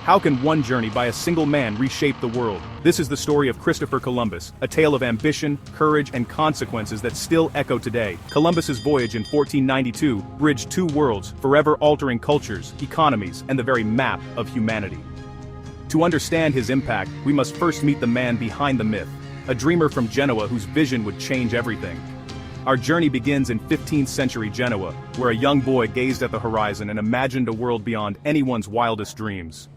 How can one journey by a single man reshape the world? This is the story of Christopher Columbus, a tale of ambition, courage, and consequences that still echo today. Columbus's voyage in 1492 bridged two worlds, forever altering cultures, economies, and the very map of humanity. To understand his impact, we must first meet the man behind the myth, a dreamer from Genoa whose vision would change everything. Our journey begins in 15th century Genoa, where a young boy gazed at the horizon and imagined a world beyond anyone's wildest dreams.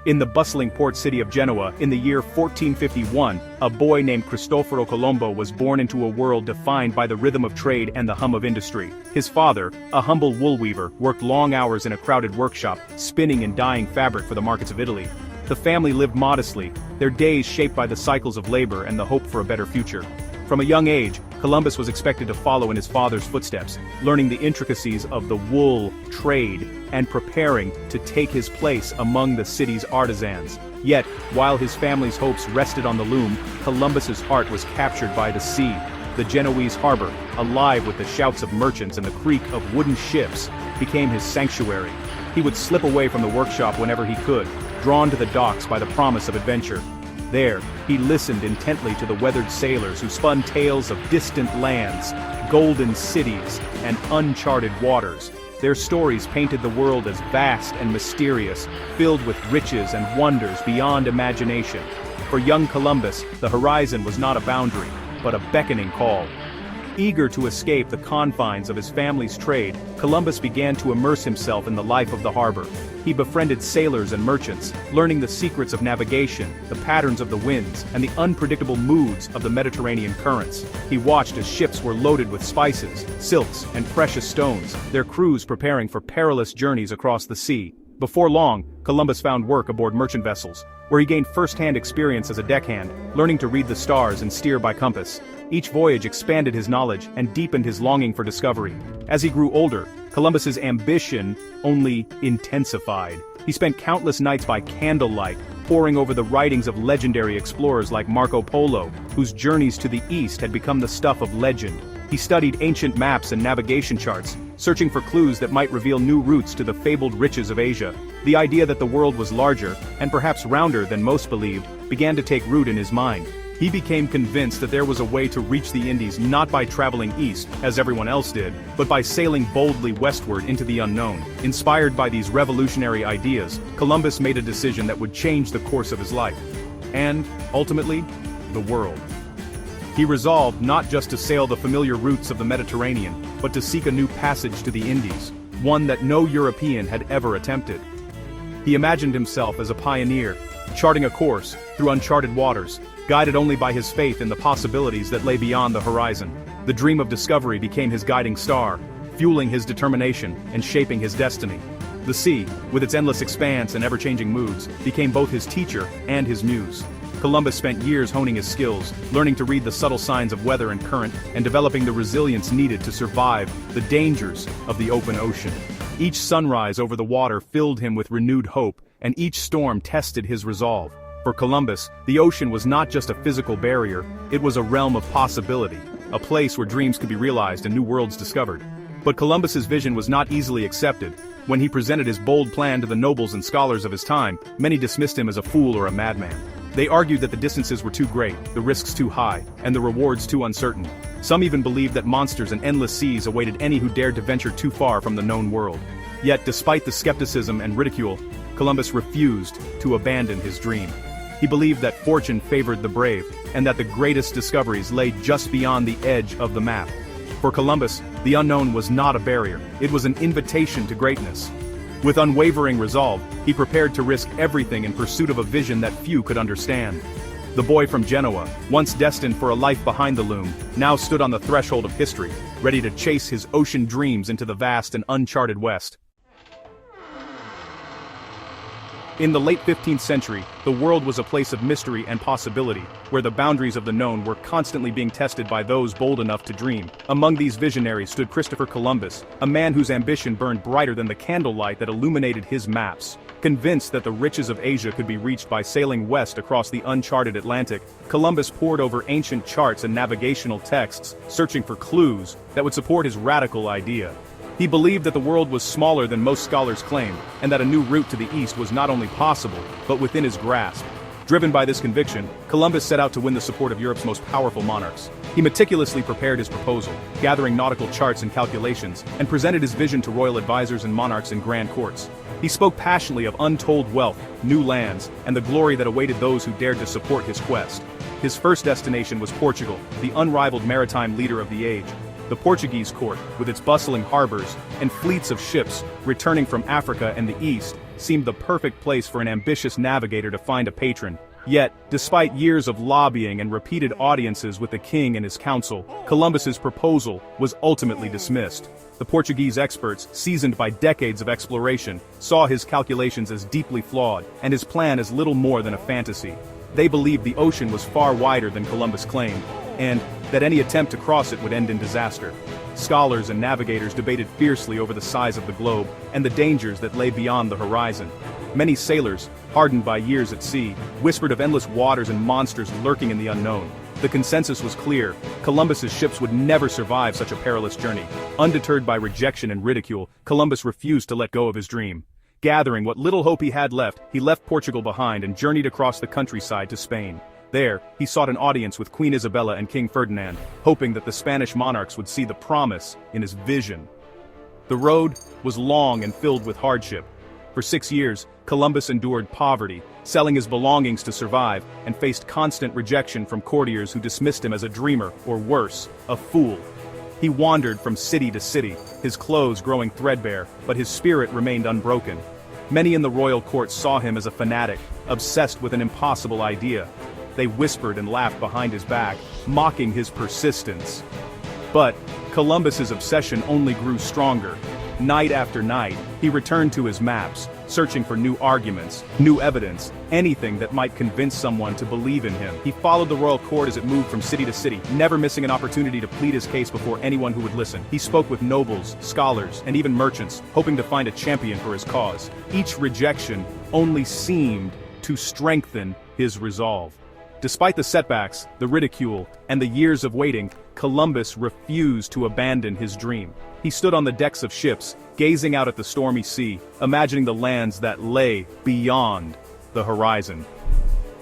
In the bustling port city of Genoa, in the year 1451, a boy named Cristoforo Colombo was born into a world defined by the rhythm of trade and the hum of industry. His father, a humble wool weaver, worked long hours in a crowded workshop, spinning and dyeing fabric for the markets of Italy. The family lived modestly, their days shaped by the cycles of labor and the hope for a better future. From a young age, Columbus was expected to follow in his father's footsteps, learning the intricacies of the wool trade and preparing to take his place among the city's artisans. Yet, while his family's hopes rested on the loom, Columbus's heart was captured by the sea. The Genoese harbor, alive with the shouts of merchants and the creak of wooden ships, became his sanctuary. He would slip away from the workshop whenever he could, drawn to the docks by the promise of adventure. There, he listened intently to the weathered sailors who spun tales of distant lands, golden cities, and uncharted waters. Their stories painted the world as vast and mysterious, filled with riches and wonders beyond imagination. For young Columbus, the horizon was not a boundary, but a beckoning call. Eager to escape the confines of his family's trade, Columbus began to immerse himself in the life of the harbor. He befriended sailors and merchants, learning the secrets of navigation, the patterns of the winds, and the unpredictable moods of the Mediterranean currents. He watched as ships were loaded with spices, silks, and precious stones, their crews preparing for perilous journeys across the sea. Before long, Columbus found work aboard merchant vessels, where he gained first-hand experience as a deckhand, learning to read the stars and steer by compass. Each voyage expanded his knowledge and deepened his longing for discovery. As he grew older, Columbus's ambition only intensified. He spent countless nights by candlelight, poring over the writings of legendary explorers like Marco Polo, whose journeys to the east had become the stuff of legend. He studied ancient maps and navigation charts, searching for clues that might reveal new routes to the fabled riches of Asia. The idea that the world was larger, and perhaps rounder than most believed, began to take root in his mind. He became convinced that there was a way to reach the Indies not by traveling east, as everyone else did, but by sailing boldly westward into the unknown. Inspired by these revolutionary ideas, Columbus made a decision that would change the course of his life. And, ultimately, the world. He resolved not just to sail the familiar routes of the Mediterranean, but to seek a new passage to the Indies, one that no European had ever attempted. He imagined himself as a pioneer, charting a course through uncharted waters, guided only by his faith in the possibilities that lay beyond the horizon. The dream of discovery became his guiding star, fueling his determination and shaping his destiny. The sea, with its endless expanse and ever-changing moods, became both his teacher and his muse. Columbus spent years honing his skills, learning to read the subtle signs of weather and current, and developing the resilience needed to survive the dangers of the open ocean. Each sunrise over the water filled him with renewed hope, and each storm tested his resolve. For Columbus, the ocean was not just a physical barrier, it was a realm of possibility, a place where dreams could be realized and new worlds discovered. But Columbus's vision was not easily accepted. When he presented his bold plan to the nobles and scholars of his time, many dismissed him as a fool or a madman. They argued that the distances were too great, the risks too high, and the rewards too uncertain. Some even believed that monsters and endless seas awaited any who dared to venture too far from the known world. Yet, despite the skepticism and ridicule, Columbus refused to abandon his dream. He believed that fortune favored the brave, and that the greatest discoveries lay just beyond the edge of the map. For Columbus, the unknown was not a barrier, it was an invitation to greatness. With unwavering resolve, he prepared to risk everything in pursuit of a vision that few could understand. The boy from Genoa, once destined for a life behind the loom, now stood on the threshold of history, ready to chase his ocean dreams into the vast and uncharted West. In the late 15th century, the world was a place of mystery and possibility, where the boundaries of the known were constantly being tested by those bold enough to dream. Among these visionaries stood Christopher Columbus, a man whose ambition burned brighter than the candlelight that illuminated his maps. Convinced that the riches of Asia could be reached by sailing west across the uncharted Atlantic, Columbus pored over ancient charts and navigational texts, searching for clues that would support his radical idea. He believed that the world was smaller than most scholars claimed, and that a new route to the east was not only possible, but within his grasp. Driven by this conviction, Columbus set out to win the support of Europe's most powerful monarchs. He meticulously prepared his proposal, gathering nautical charts and calculations, and presented his vision to royal advisors and monarchs in grand courts. He spoke passionately of untold wealth, new lands, and the glory that awaited those who dared to support his quest. His first destination was Portugal, the unrivaled maritime leader of the age. The Portuguese court, with its bustling harbors and fleets of ships returning from Africa and the East, seemed the perfect place for an ambitious navigator to find a patron. Yet, despite years of lobbying and repeated audiences with the king and his council, Columbus's proposal was ultimately dismissed. The Portuguese experts, seasoned by decades of exploration, saw his calculations as deeply flawed, and his plan as little more than a fantasy. They believed the ocean was far wider than Columbus claimed, and that any attempt to cross it would end in disaster. Scholars and navigators debated fiercely over the size of the globe and the dangers that lay beyond the horizon. Many sailors, hardened by years at sea, whispered of endless waters and monsters lurking in the unknown. The consensus was clear: Columbus's ships would never survive such a perilous journey. Undeterred by rejection and ridicule, Columbus refused to let go of his dream. Gathering what little hope he had left, he left Portugal behind and journeyed across the countryside to Spain. There, he sought an audience with Queen Isabella and King Ferdinand, hoping that the Spanish monarchs would see the promise in his vision. The road was long and filled with hardship. For 6 years, Columbus endured poverty, selling his belongings to survive, and faced constant rejection from courtiers who dismissed him as a dreamer, or worse, a fool. He wandered from city to city, his clothes growing threadbare, but his spirit remained unbroken. Many in the royal court saw him as a fanatic, obsessed with an impossible idea. They whispered and laughed behind his back, mocking his persistence. But Columbus's obsession only grew stronger. Night after night, he returned to his maps, searching for new arguments, new evidence, anything that might convince someone to believe in him. He followed the royal court as it moved from city to city, never missing an opportunity to plead his case before anyone who would listen. He spoke with nobles, scholars, and even merchants, hoping to find a champion for his cause. Each rejection only seemed to strengthen his resolve. Despite the setbacks, the ridicule, and the years of waiting, Columbus refused to abandon his dream. He stood on the decks of ships, gazing out at the stormy sea, imagining the lands that lay beyond the horizon.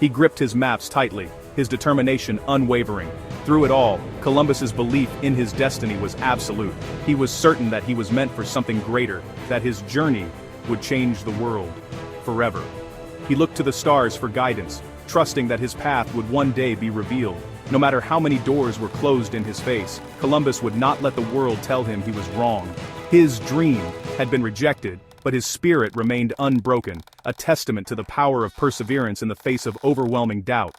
He gripped his maps tightly, his determination unwavering. Through it all, Columbus's belief in his destiny was absolute. He was certain that he was meant for something greater, that his journey would change the world forever. He looked to the stars for guidance, trusting that his path would one day be revealed. No matter how many doors were closed in his face, Columbus would not let the world tell him he was wrong. His dream had been rejected, but his spirit remained unbroken, a testament to the power of perseverance in the face of overwhelming doubt.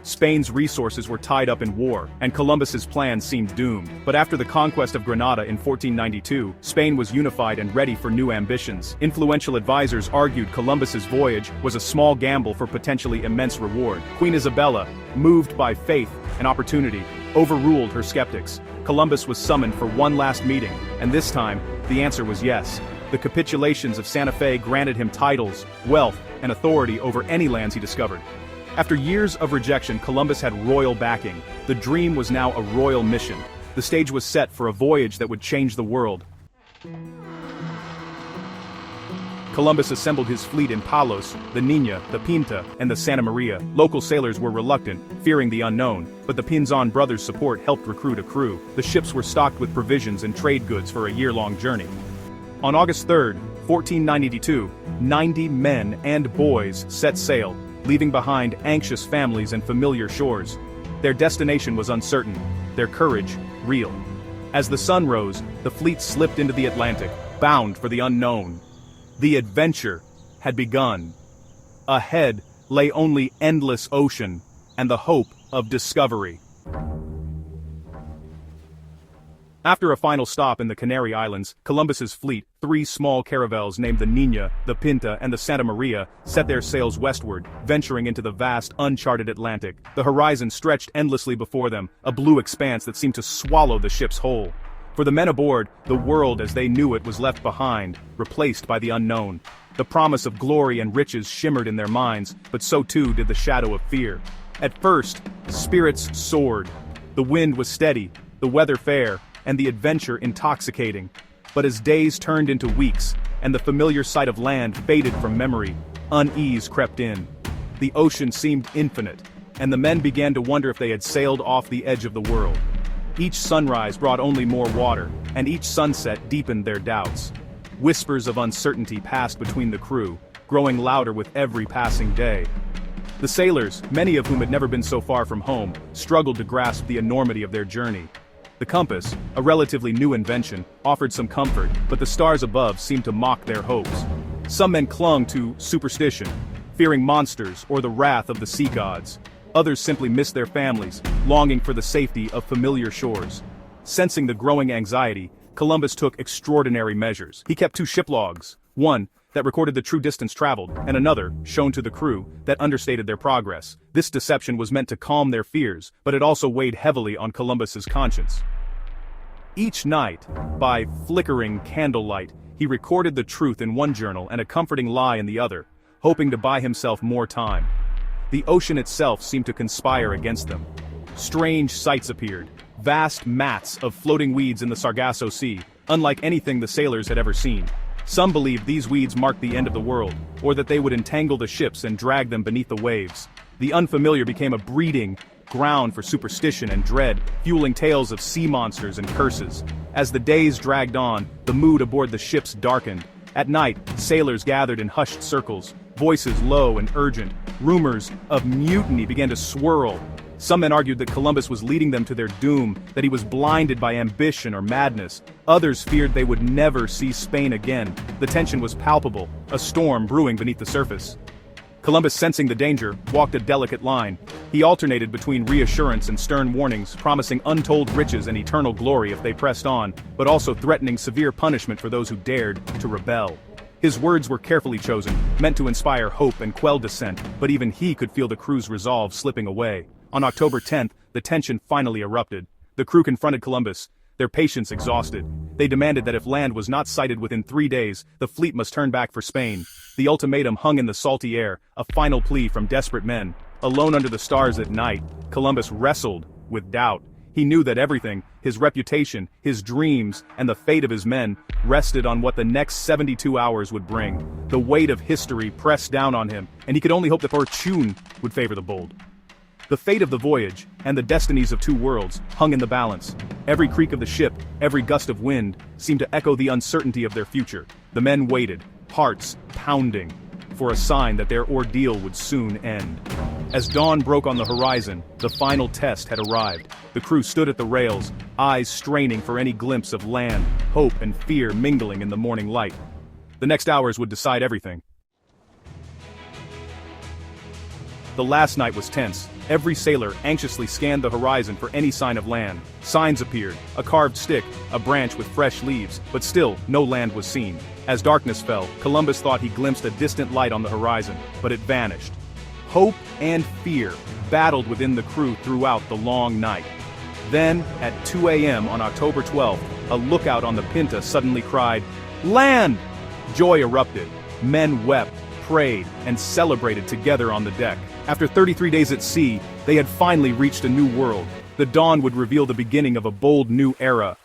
Spain's resources were tied up in war, and Columbus's plans seemed doomed. But after the conquest of Granada in 1492, Spain was unified and ready for new ambitions. Influential advisors argued Columbus's voyage was a small gamble for potentially immense reward. Queen Isabella, moved by faith and opportunity, overruled her skeptics. Columbus was summoned for one last meeting, and this time, the answer was yes. The capitulations of Santa Fe granted him titles, wealth, and authority over any lands he discovered. After years of rejection, Columbus had royal backing. The dream was now a royal mission. The stage was set for a voyage that would change the world. Columbus assembled his fleet in Palos, the Niña, the Pinta, and the Santa Maria. Local sailors were reluctant, fearing the unknown, but the Pinzon brothers' support helped recruit a crew. The ships were stocked with provisions and trade goods for a year-long journey. On August 3, 1492, 90 men and boys set sail, leaving behind anxious families and familiar shores. Their destination was uncertain, their courage real. As the sun rose, the fleet slipped into the Atlantic, bound for the unknown. The adventure had begun. Ahead lay only endless ocean and the hope of discovery. After a final stop in the Canary Islands, Columbus's fleet, 3 small caravels named the Niña, the Pinta, and the Santa Maria, set their sails westward, venturing into the vast, uncharted Atlantic. The horizon stretched endlessly before them, a blue expanse that seemed to swallow the ship's whole. For the men aboard, the world as they knew it was left behind, replaced by the unknown. The promise of glory and riches shimmered in their minds, but so too did the shadow of fear. At first, spirits soared. The wind was steady, the weather fair, and the adventure intoxicating. But as days turned into weeks, and the familiar sight of land faded from memory, unease crept in. The ocean seemed infinite, and the men began to wonder if they had sailed off the edge of the world. Each sunrise brought only more water, and each sunset deepened their doubts. Whispers of uncertainty passed between the crew, growing louder with every passing day. The sailors, many of whom had never been so far from home, struggled to grasp the enormity of their journey. The compass, a relatively new invention, offered some comfort, but the stars above seemed to mock their hopes. Some men clung to superstition, fearing monsters or the wrath of the sea gods. Others simply missed their families, longing for the safety of familiar shores. Sensing the growing anxiety, Columbus took extraordinary measures. He kept two ship logs, one that recorded the true distance traveled, and another, shown to the crew, that understated their progress. This deception was meant to calm their fears, but it also weighed heavily on Columbus's conscience. Each night, by flickering candlelight, he recorded the truth in one journal and a comforting lie in the other, hoping to buy himself more time. The ocean itself seemed to conspire against them. Strange sights appeared, vast mats of floating weeds in the Sargasso Sea, unlike anything the sailors had ever seen. Some believed these weeds marked the end of the world, or that they would entangle the ships and drag them beneath the waves. The unfamiliar became a breeding ground for superstition and dread, fueling tales of sea monsters and curses. As the days dragged on, the mood aboard the ships darkened. At night, sailors gathered in hushed circles, voices low and urgent. Rumors of mutiny began to swirl. Some men argued that Columbus was leading them to their doom, that he was blinded by ambition or madness. Others feared they would never see Spain again. The tension was palpable, a storm brewing beneath the surface. Columbus, sensing the danger, walked a delicate line. He alternated between reassurance and stern warnings, promising untold riches and eternal glory if they pressed on, but also threatening severe punishment for those who dared to rebel. His words were carefully chosen, meant to inspire hope and quell dissent, but even he could feel the crew's resolve slipping away. On October 10th, the tension finally erupted. The crew confronted Columbus, their patience exhausted. They demanded that if land was not sighted within 3 days, the fleet must turn back for Spain. The ultimatum hung in the salty air, a final plea from desperate men. Alone under the stars at night, Columbus wrestled with doubt. He knew that everything, his reputation, his dreams, and the fate of his men, rested on what the next 72 hours would bring. The weight of history pressed down on him, and he could only hope that fortune would favor the bold. The fate of the voyage, and the destinies of two worlds, hung in the balance. Every creak of the ship, every gust of wind, seemed to echo the uncertainty of their future. The men waited, hearts pounding, for a sign that their ordeal would soon end. As dawn broke on the horizon, the final test had arrived. The crew stood at the rails, eyes straining for any glimpse of land, hope and fear mingling in the morning light. The next hours would decide everything. The last night was tense. Every sailor anxiously scanned the horizon for any sign of land. Signs appeared, a carved stick, a branch with fresh leaves, but still, no land was seen. As darkness fell, Columbus thought he glimpsed a distant light on the horizon, but it vanished. Hope and fear battled within the crew throughout the long night. Then, at 2 a.m. on October 12th, a lookout on the Pinta suddenly cried, "Land!" Joy erupted. Men wept, prayed, and celebrated together on the deck. After 33 days at sea, they had finally reached a new world. The dawn would reveal the beginning of a bold new era.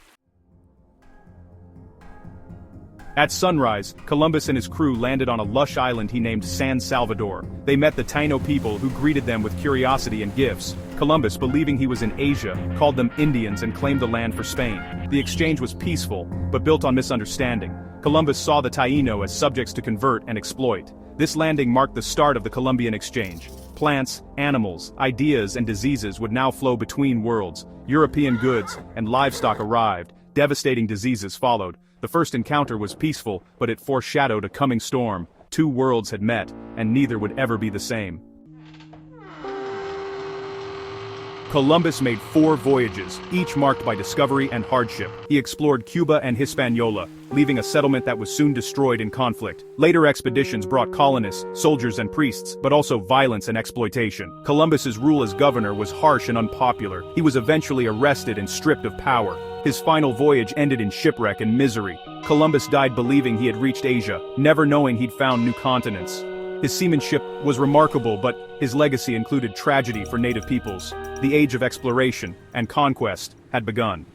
At sunrise, Columbus and his crew landed on a lush island he named San Salvador. They met the Taino people who greeted them with curiosity and gifts. Columbus, believing he was in Asia, called them Indians and claimed the land for Spain. The exchange was peaceful, but built on misunderstanding. Columbus saw the Taino as subjects to convert and exploit. This landing marked the start of the Columbian exchange. Plants, animals, ideas, and diseases would now flow between worlds. European goods and livestock arrived. Devastating diseases followed. The first encounter was peaceful, but it foreshadowed a coming storm. Two worlds had met, and neither would ever be the same. Columbus made 4 voyages, each marked by discovery and hardship. He explored Cuba and Hispaniola, leaving a settlement that was soon destroyed in conflict. Later expeditions brought colonists, soldiers and priests, but also violence and exploitation. Columbus's rule as governor was harsh and unpopular. He was eventually arrested and stripped of power. His final voyage ended in shipwreck and misery. Columbus died believing he had reached Asia, never knowing he'd found new continents. His seamanship was remarkable, but his legacy included tragedy for native peoples. The age of exploration and conquest had begun.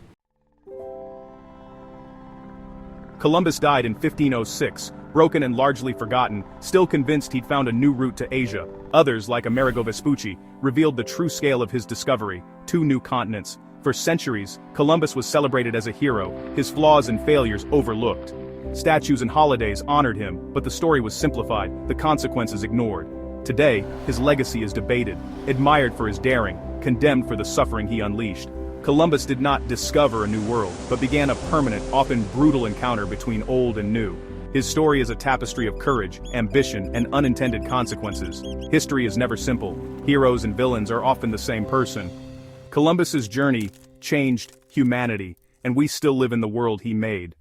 Columbus died in 1506, broken and largely forgotten, still convinced he'd found a new route to Asia. Others, like Amerigo Vespucci, revealed the true scale of his discovery: 2 new continents. For centuries, Columbus was celebrated as a hero, his flaws and failures overlooked. Statues and holidays honored him, but the story was simplified, the consequences ignored. Today, his legacy is debated, admired for his daring, condemned for the suffering he unleashed. Columbus did not discover a new world, but began a permanent, often brutal encounter between old and new. His story is a tapestry of courage, ambition, and unintended consequences. History is never simple. Heroes and villains are often the same person. Columbus's journey changed humanity, and we still live in the world he made.